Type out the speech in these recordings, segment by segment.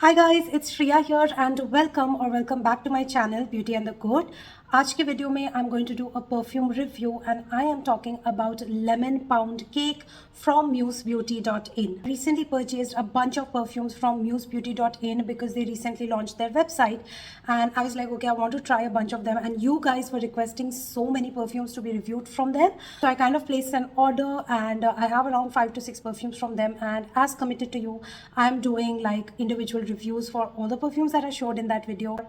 Hi guys, it's Shriya here and welcome back to my channel Beauty and the Code. आज के video में I'm going to do a perfume review and I am talking about lemon pound cake from musebeauty.in. Recently purchased a bunch of perfumes from musebeauty.in because they recently launched their website and I was like, okay, I want to try a bunch of them and you guys were requesting so many perfumes to be reviewed from them. So I kind of placed an order and I have around 5 to 6 perfumes from them, and as committed to you, I'm doing like individual reviews for all the perfumes that I showed in that video.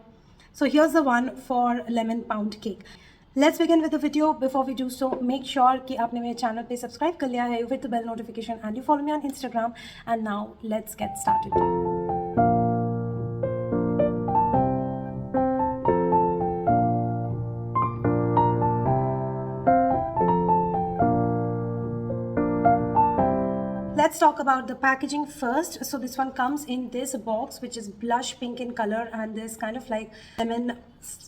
So here's the one for lemon pound cake. Let's begin with the video. Before we do so, make sure कि आपने मेरे channel पे subscribe कर लिया है, you hit the bell notification and you follow me on Instagram. And now let's get started. Let's talk about the packaging first. So this one comes in this box which is blush pink in color and this kind of like lemon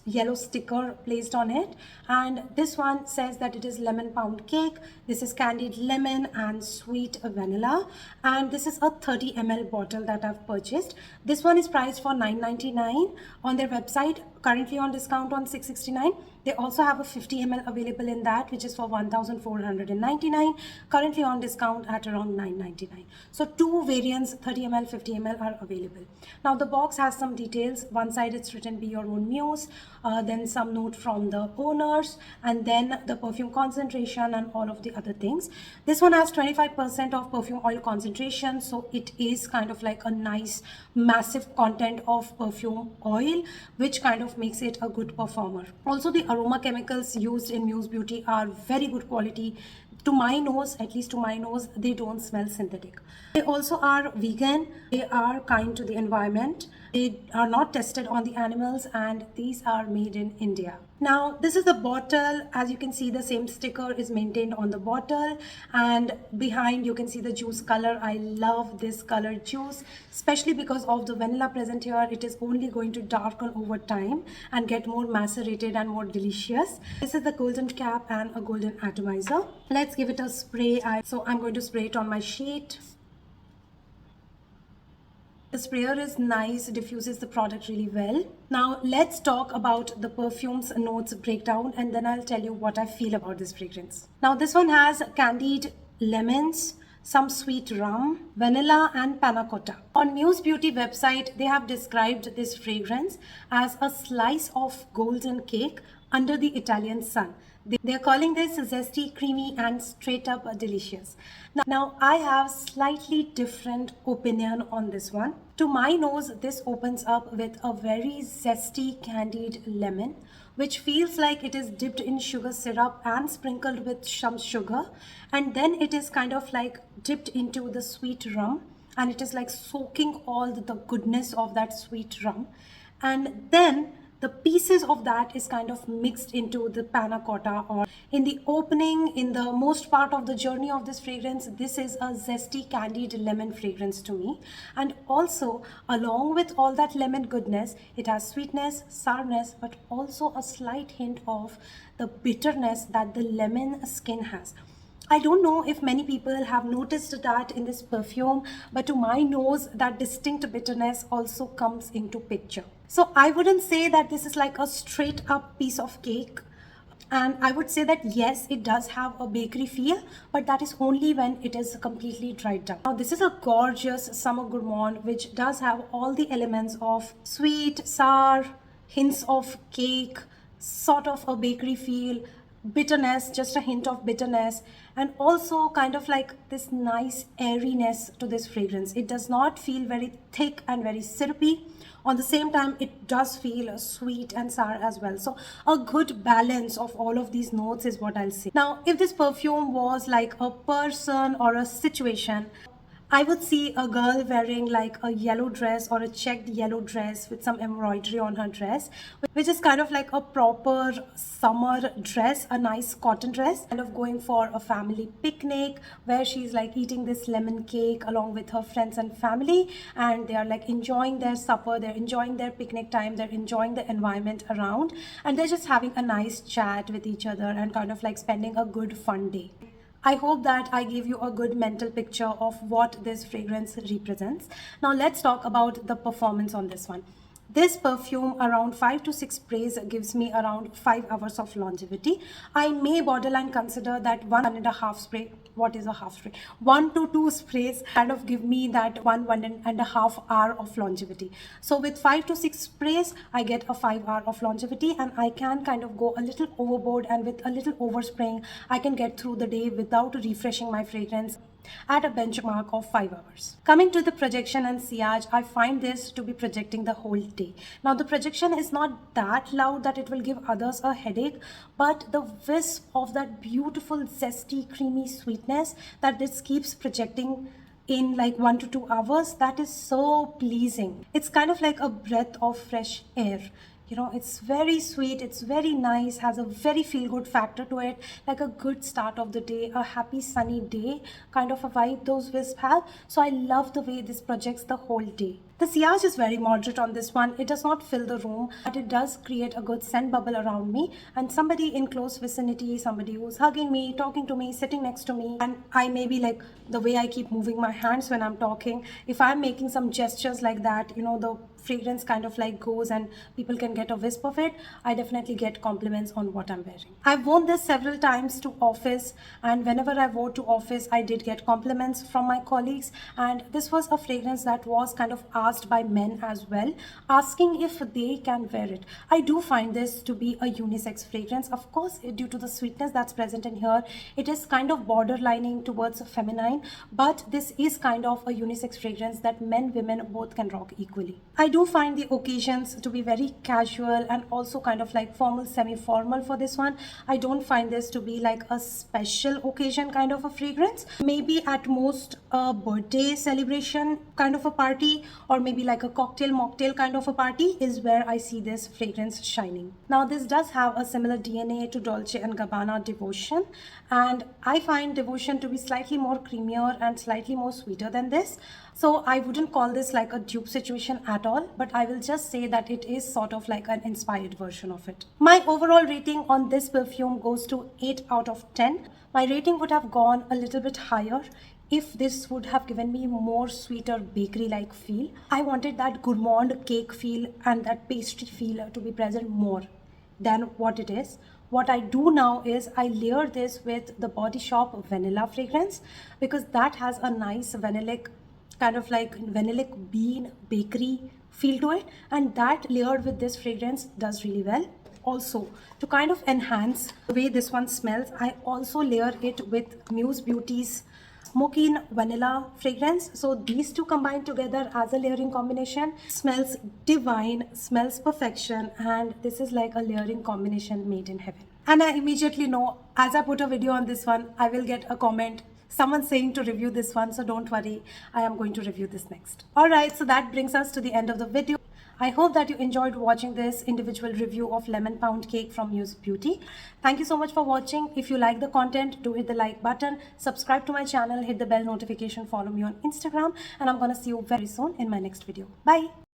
yellow sticker placed on it, and this one says that it is lemon pound cake. This is candied lemon and sweet vanilla, and this is a 30 ml bottle that I've purchased. This one is priced for $9.99 on their website, currently on discount on $6.69. They also have a 50 ml available in that, which is for $1,499, currently on discount at around $9.99. So two variants, 30 ml, 50 ml, are available. Now the box has some details. One side it's written be your own muse, then some note from the owners, and then the perfume concentration and all of the other things. This one has 25% of perfume oil concentration, so it is kind of like a nice massive content of perfume oil, which kind of makes it a good performer. Also, the aroma chemicals used in Muse Beauty are very good quality. To my nose, at least to my nose, they don't smell synthetic. They also are vegan. They are kind to the environment. They are not tested on the animals, and these are made in India. Now, this is the bottle. As you can see, the same sticker is maintained on the bottle, and behind you can see the juice color. I love this color juice, especially because of the vanilla present here. It is only going to darken over time and get more macerated and more delicious. This is the golden cap and a golden atomizer. Let's give it a spray. So I'm going to spray it on my sheet. The sprayer is nice, diffuses the product really well. Now let's talk about the perfume's notes breakdown, and then I'll tell you what I feel about this fragrance. Now this one has candied lemons, some sweet rum, vanilla and panna cotta. On Muse Beauty website, they have described this fragrance as a slice of golden cake under the Italian sun. They're calling this zesty, creamy and straight up delicious. Now I have slightly different opinion on this one. To my nose, this opens up with a very zesty candied lemon, which feels like it is dipped in sugar syrup and sprinkled with some sugar, and then it is kind of like dipped into the sweet rum, and it is like soaking all the goodness of that sweet rum, and then the pieces of that is kind of mixed into the panna cotta. Or in the opening, in the most part of the journey of this fragrance, this is a zesty candied lemon fragrance to me. And also, along with all that lemon goodness, it has sweetness, sourness, but also a slight hint of the bitterness that the lemon skin has. I don't know if many people have noticed that in this perfume, but to my nose, that distinct bitterness also comes into picture. So I wouldn't say that this is like a straight up piece of cake. And I would say that yes, it does have a bakery feel, but that is only when it is completely dried down. Now this is a gorgeous summer gourmand, which does have all the elements of sweet, sour, hints of cake, sort of a bakery feel, bitterness, just a hint of bitterness, and also kind of like this nice airiness to this fragrance. It does not feel very thick and very syrupy. On the same time, it does feel sweet and sour as well. So a good balance of all of these notes is what I'll say. Now, if this perfume was like a person or a situation, I would see a girl wearing like a yellow dress or a checked yellow dress with some embroidery on her dress, which is kind of like a proper summer dress, a nice cotton dress, kind of going for a family picnic where she's like eating this lemon cake along with her friends and family, and they are like enjoying their supper, they're enjoying their picnic time, they're enjoying the environment around, and they're just having a nice chat with each other and kind of like spending a good fun day. I hope that I gave you a good mental picture of what this fragrance represents. Now let's talk about the performance on this one. This perfume, around 5 to 6 sprays, gives me around 5 hours of longevity. I may borderline consider that 1.5 spray, what is a half spray? 1 to 2 sprays kind of give me that 1.5 hour of longevity. So with 5 to 6 sprays, I get a 5 hour of longevity, and I can kind of go a little overboard, and with a little overspraying, I can get through the day without refreshing my fragrance at a benchmark of 5 hours. Coming to the projection and sillage, I find this to be projecting the whole day. Now the projection is not that loud that it will give others a headache, but the wisp of that beautiful zesty creamy sweetness that this keeps projecting in like 1 to 2 hours, that is so pleasing. It's kind of like a breath of fresh air. You know, it's very sweet, it's very nice, has a very feel-good factor to it, like a good start of the day, a happy sunny day kind of a vibe those wisps have. So I love the way this projects the whole day. The sillage is very moderate on this one. It does not fill the room, but it does create a good scent bubble around me, and somebody in close vicinity, somebody who's hugging me, talking to me, sitting next to me, and I may be like, the way I keep moving my hands when I'm talking, if I'm making some gestures like that, you know, the fragrance kind of like goes and people can get a wisp of it. I definitely get compliments on what I'm wearing. I've worn this several times to office, and whenever I wore to office, I did get compliments from my colleagues, and this was a fragrance that was kind of asked by men as well, asking if they can wear it. I do find this to be a unisex fragrance. Of course, due to the sweetness that's present in here, it is kind of borderlining towards feminine, but this is kind of a unisex fragrance that men, women both can rock equally. I do find the occasions to be very casual and also kind of like formal, semi-formal for this one. I don't find this to be like a special occasion kind of a fragrance. Maybe at most a birthday celebration kind of a party, or maybe like a cocktail mocktail kind of a party is where I see this fragrance shining. Now this does have a similar DNA to Dolce & Gabbana Devotion, and I find Devotion to be slightly more creamier and slightly more sweeter than this. So I wouldn't call this like a dupe situation at all, but I will just say that it is sort of like an inspired version of it. My overall rating on this perfume goes to 8 out of 10. My rating would have gone a little bit higher if this would have given me more sweeter bakery-like feel. I wanted that gourmand cake feel and that pastry feel to be present more than what it is. What I do now is I layer this with the Body Shop vanilla fragrance, because that has a nice vanillic kind of like vanillic bean bakery feel to it, and that layered with this fragrance does really well. Also, to kind of enhance the way this one smells, I also layer it with Muse Beauty's Smoky Vanilla fragrance. So these two combined together as a layering combination smells divine, smells perfection, and this is like a layering combination made in heaven. And I immediately know, as I put a video on this one, I will get a comment, someone saying to review this one, so don't worry, I am going to review this next. Alright, so that brings us to the end of the video. I hope that you enjoyed watching this individual review of Lemon Pound Cake from Muse Beauty. Thank you so much for watching. If you like the content, do hit the like button, subscribe to my channel, hit the bell notification, follow me on Instagram, and I'm gonna see you very soon in my next video. Bye!